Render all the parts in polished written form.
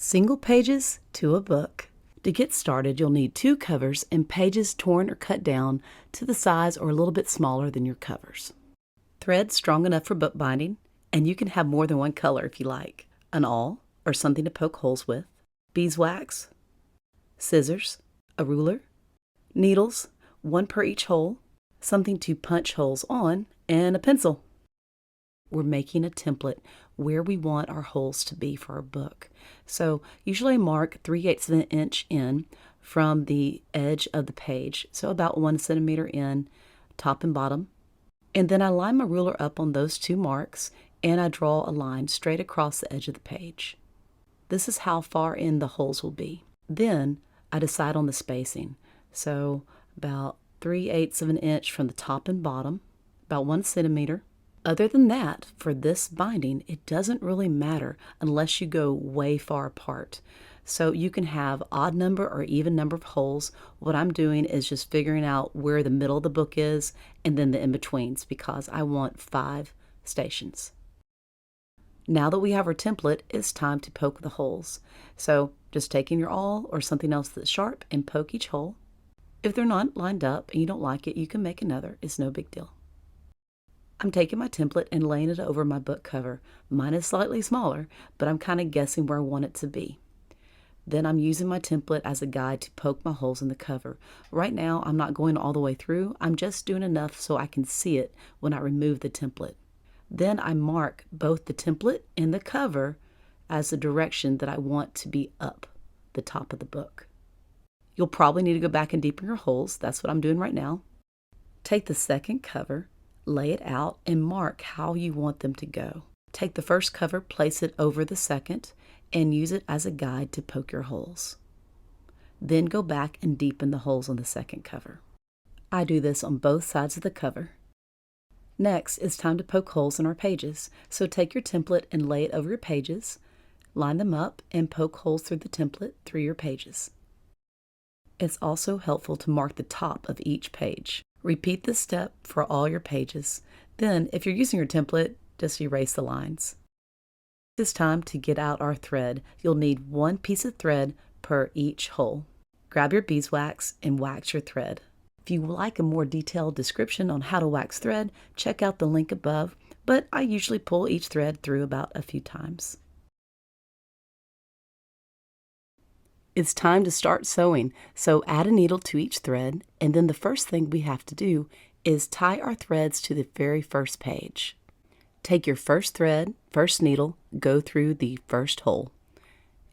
Single pages to a book. To get started, you'll need 2 covers and pages torn or cut down to the size or a little bit smaller than your covers. Thread strong enough for bookbinding, and you can have more than one color if you like. An awl or something to poke holes with, beeswax, scissors, a ruler, needles, 1 per each hole, something to punch holes on, and a pencil. We're making a template where we want our holes to be for our book. So usually mark 3/8 of an inch in from the edge of the page, so about 1 centimeter in, top and bottom. And then I line my ruler up on those 2 marks and I draw a line straight across the edge of the page. This is how far in the holes will be. Then I decide on the spacing. So about 3/8 of an inch from the top and bottom, about 1 centimeter. Other than that, for this binding, it doesn't really matter unless you go way far apart. So you can have odd number or even number of holes. What I'm doing is just figuring out where the middle of the book is and then the in-betweens, because I want 5 stations. Now that we have our template, it's time to poke the holes. So just taking your awl or something else that's sharp and poke each hole. If they're not lined up and you don't like it, you can make another. It's no big deal. I'm taking my template and laying it over my book cover. Mine is slightly smaller, but I'm kind of guessing where I want it to be. Then I'm using my template as a guide to poke my holes in the cover. Right now, I'm not going all the way through. I'm just doing enough so I can see it when I remove the template. Then I mark both the template and the cover as the direction that I want to be up the top of the book. You'll probably need to go back and deepen your holes. That's what I'm doing right now. Take the second cover, lay it out, and mark how you want them to go. Take the first cover, place it over the second, and use it as a guide to poke your holes. Then go back and deepen the holes on the second cover. I do this on both sides of the cover. Next, it's time to poke holes in our pages. So take your template and lay it over your pages, line them up, and poke holes through the template through your pages. It's also helpful to mark the top of each page. Repeat this step for all your pages. Then, if you're using your template, just erase the lines. It's time to get out our thread. You'll need 1 piece of thread per each hole. Grab your beeswax and wax your thread. If you would like a more detailed description on how to wax thread, check out the link above, but I usually pull each thread through about a few times. It's time to start sewing, so add a needle to each thread, and then the first thing we have to do is tie our threads to the very first page. Take your first thread, first needle, go through the first hole,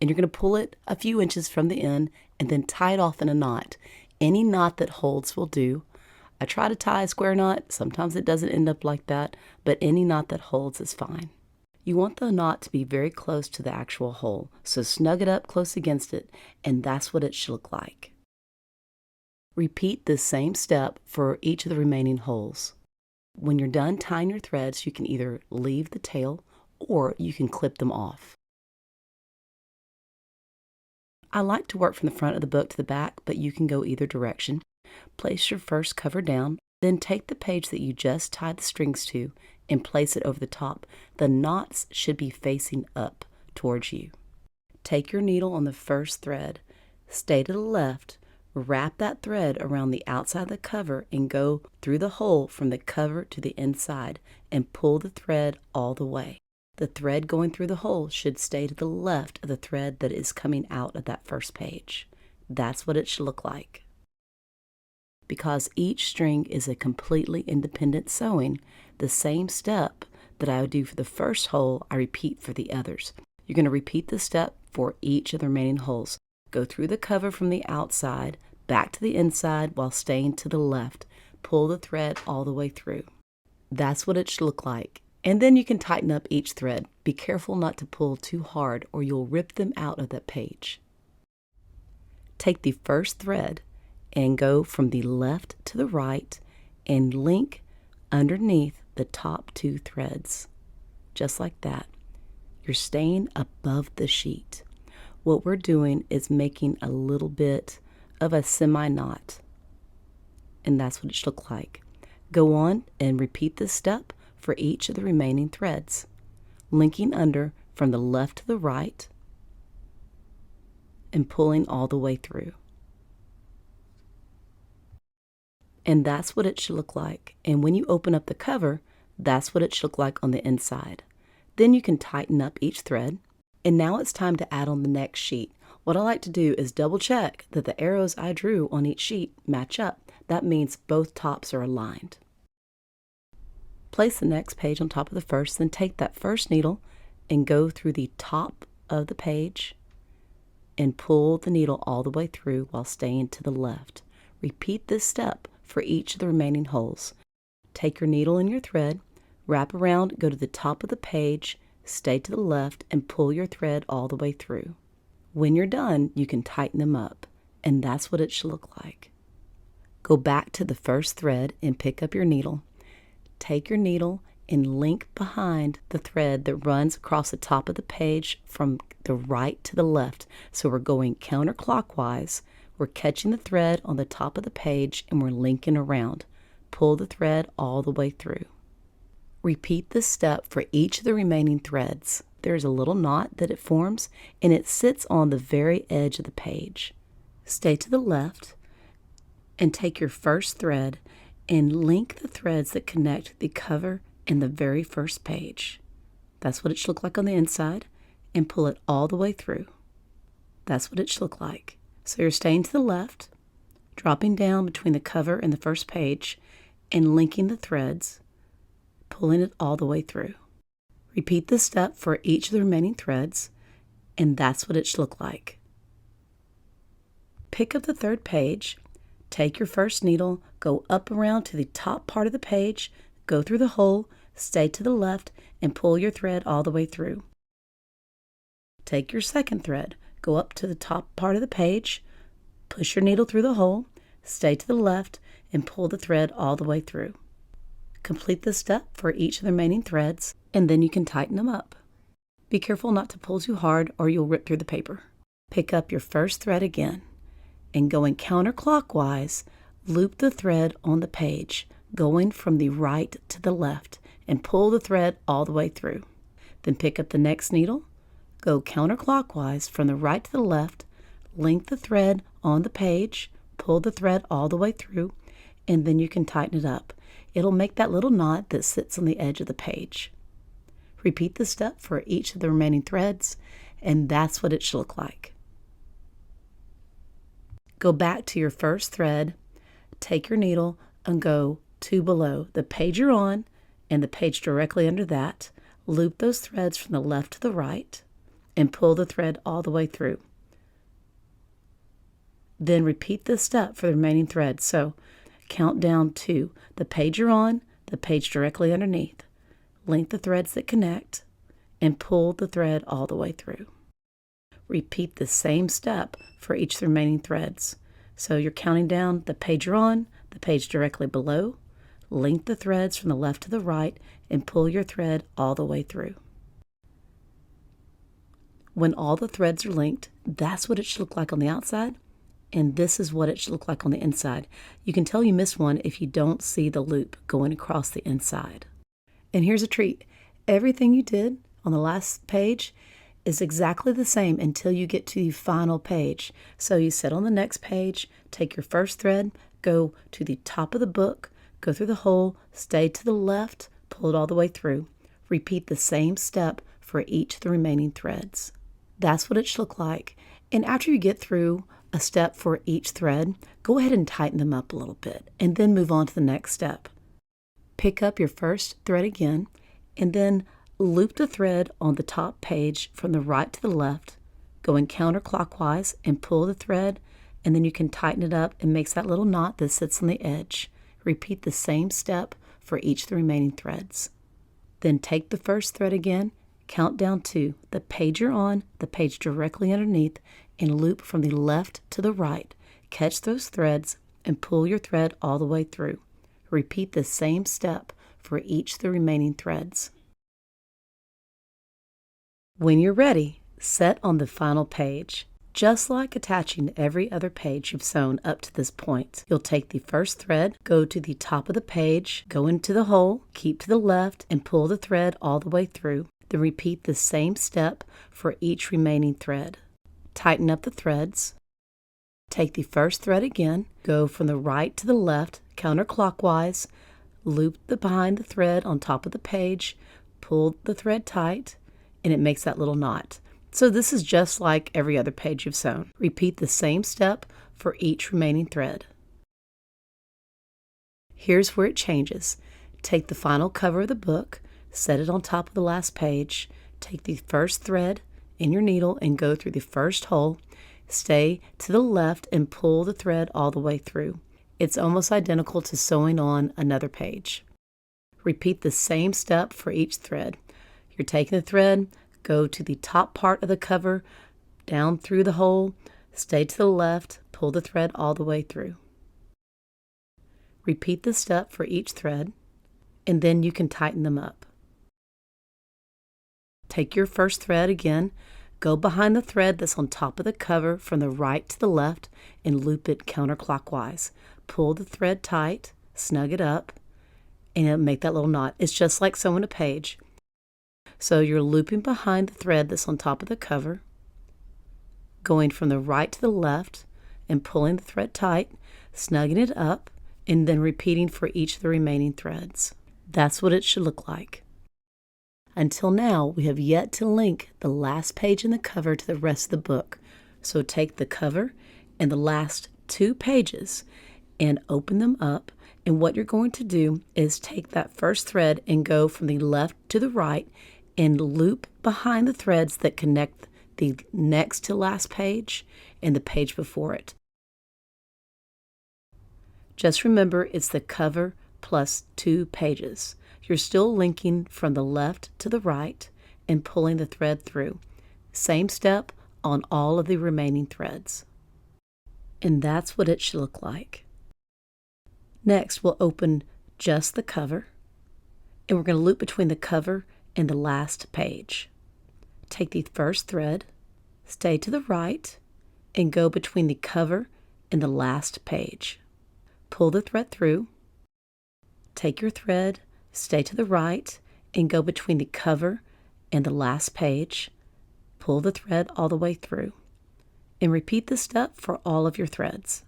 and you're going to pull it a few inches from the end and then tie it off in a knot. Any knot that holds will do. I try to tie a square knot. Sometimes it doesn't end up like that, but any knot that holds is fine. You want the knot to be very close to the actual hole, so snug it up close against it, and that's what it should look like. Repeat this same step for each of the remaining holes. When you're done tying your threads, you can either leave the tail or you can clip them off. I like to work from the front of the book to the back, but you can go either direction. Place your first cover down, then take the page that you just tied the strings to and place it over the top. The knots should be facing up towards you. Take your needle on the first thread, stay to the left, wrap that thread around the outside of the cover and go through the hole from the cover to the inside and pull the thread all the way. The thread going through the hole should stay to the left of the thread that is coming out of that first page. That's what it should look like. Because each string is a completely independent sewing, the same step that I would do for the first hole, I repeat for the others. You're going to repeat this step for each of the remaining holes. Go through the cover from the outside, back to the inside while staying to the left. Pull the thread all the way through. That's what it should look like. And then you can tighten up each thread. Be careful not to pull too hard or you'll rip them out of that page. Take the first thread and go from the left to the right and link underneath the top 2 threads. Just like that. You're staying above the sheet. What we're doing is making a little bit of a semi-knot. And that's what it should look like. Go on and repeat this step for each of the remaining threads. Linking under from the left to the right, and pulling all the way through. And that's what it should look like. And when you open up the cover, that's what it should look like on the inside. Then you can tighten up each thread. And now it's time to add on the next sheet. What I like to do is double check that the arrows I drew on each sheet match up. That means both tops are aligned. Place the next page on top of the first, then take that first needle and go through the top of the page and pull the needle all the way through while staying to the left. Repeat this step for each of the remaining holes. Take your needle and your thread, wrap around, go to the top of the page, stay to the left, and pull your thread all the way through. When you're done, you can tighten them up, and that's what it should look like. Go back to the first thread and pick up your needle. Take your needle and link behind the thread that runs across the top of the page from the right to the left. So we're going counterclockwise. We're catching the thread on the top of the page and we're linking around. Pull the thread all the way through. Repeat this step for each of the remaining threads. There's a little knot that it forms and it sits on the very edge of the page. Stay to the left and take your first thread and link the threads that connect the cover and the very first page. That's what it should look like on the inside, and pull it all the way through. That's what it should look like. So you're staying to the left, dropping down between the cover and the first page, and linking the threads, pulling it all the way through. Repeat this step for each of the remaining threads, and that's what it should look like. Pick up the third page, take your first needle, go up around to the top part of the page, go through the hole, stay to the left, and pull your thread all the way through. Take your second thread, go up to the top part of the page, push your needle through the hole, stay to the left, and pull the thread all the way through. Complete this step for each of the remaining threads, and then you can tighten them up. Be careful not to pull too hard or you'll rip through the paper. Pick up your first thread again, and going counterclockwise, loop the thread on the page, going from the right to the left, and pull the thread all the way through. Then pick up the next needle, go counterclockwise from the right to the left, link the thread on the page, pull the thread all the way through, and then you can tighten it up. It'll make that little knot that sits on the edge of the page. Repeat the step for each of the remaining threads, and that's what it should look like. Go back to your first thread, take your needle, and go two below the page you're on and the page directly under that. Loop those threads from the left to the right and pull the thread all the way through. Then repeat this step for the remaining threads. So count down to the page you're on, the page directly underneath. Link the threads that connect and pull the thread all the way through. Repeat the same step for each of the remaining threads. So you're counting down the page you're on, the page directly below, link the threads from the left to the right, and pull your thread all the way through. When all the threads are linked, that's what it should look like on the outside, and this is what it should look like on the inside. You can tell you missed one if you don't see the loop going across the inside. And here's a treat. Everything you did on the last page is exactly the same until you get to the final page. So you sit on the next page, take your first thread, go to the top of the book, go through the hole, stay to the left, pull it all the way through. Repeat the same step for each of the remaining threads. That's what it should look like. And after you get through a step for each thread, go ahead and tighten them up a little bit and then move on to the next step. Pick up your first thread again and then loop the thread on the top page from the right to the left, going counterclockwise, and pull the thread, and then you can tighten it up and makes that little knot that sits on the edge. Repeat the same step for each of the remaining threads. Then take the first thread again, count down to the page you're on, the page directly underneath, and loop from the left to the right. Catch those threads and pull your thread all the way through. Repeat the same step for each of the remaining threads. When you're ready, set on the final page. Just like attaching every other page you've sewn up to this point, you'll take the first thread, go to the top of the page, go into the hole, keep to the left, and pull the thread all the way through. Then repeat the same step for each remaining thread. tighten up the threads. Take the first thread again, go from the right to the left counterclockwise, loop behind the thread on top of the page, pull the thread tight, and it makes that little knot. So this is just like every other page you've sewn. Repeat the same step for each remaining thread. Here's where it changes. Take the final cover of the book, set it on top of the last page, take the first thread in your needle and go through the first hole, stay to the left and pull the thread all the way through. It's almost identical to sewing on another page. Repeat the same step for each thread. You're taking the thread, go to the top part of the cover, down through the hole, stay to the left, pull the thread all the way through. Repeat the step for each thread, and then you can tighten them up. Take your first thread again, go behind the thread that's on top of the cover from the right to the left and loop it counterclockwise. Pull the thread tight, snug it up, and it'll make that little knot. It's just like sewing a page. So you're looping behind the thread that's on top of the cover, going from the right to the left and pulling the thread tight, snugging it up, and then repeating for each of the remaining threads. That's what it should look like. Until now, we have yet to link the last page in the cover to the rest of the book. So take the cover and the last 2 pages and open them up. And what you're going to do is take that first thread and go from the left to the right and loop behind the threads that connect the next to last page and the page before it. Just remember, it's the cover plus 2 pages. You're still linking from the left to the right and pulling the thread through. Same step on all of the remaining threads. And that's what it should look like. Next, we'll open just the cover, and we're going to loop between the cover and the last page. Take the first thread, stay to the right, and go between the cover and the last page. Pull the thread through. Take your thread, stay to the right, and go between the cover and the last page. Pull the thread all the way through. And repeat this step for all of your threads.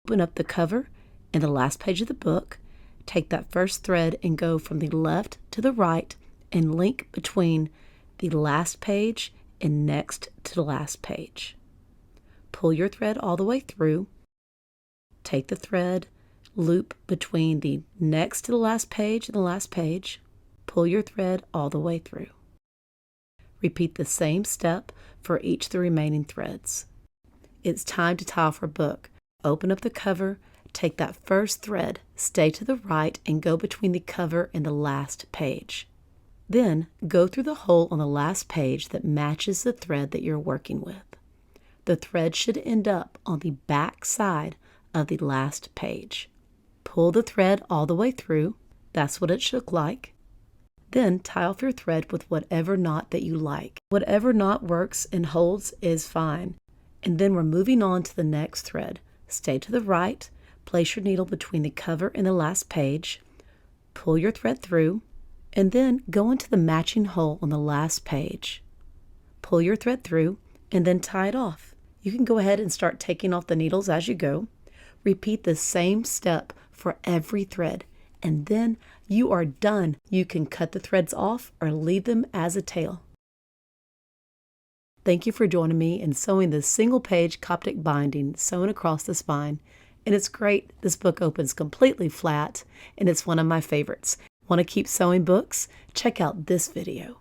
Open up the cover and the last page of the book. Take that first thread and go from the left to the right and link between the last page and next to the last page. Pull your thread all the way through. Take the thread, loop between the next to the last page and the last page. Pull your thread all the way through. Repeat the same step for each of the remaining threads. It's time to tie off our book. Open up the cover, take that first thread, stay to the right, and go between the cover and the last page. Then go through the hole on the last page that matches the thread that you're working with. The thread should end up on the back side of the last page. Pull the thread all the way through. That's what it should look like. Then tie off your thread with whatever knot that you like. Whatever knot works and holds is fine. And then we're moving on to the next thread. Stay to the right, place your needle between the cover and the last page, pull your thread through, and then go into the matching hole on the last page. Pull your thread through and then tie it off. You can go ahead and start taking off the needles as you go. Repeat the same step for every thread, and then you are done. You can cut the threads off or leave them as a tail. Thank you for joining me in sewing this single-page Coptic binding sewn across the spine. And it's great. This book opens completely flat, and it's one of my favorites. Want to keep sewing books? Check out this video.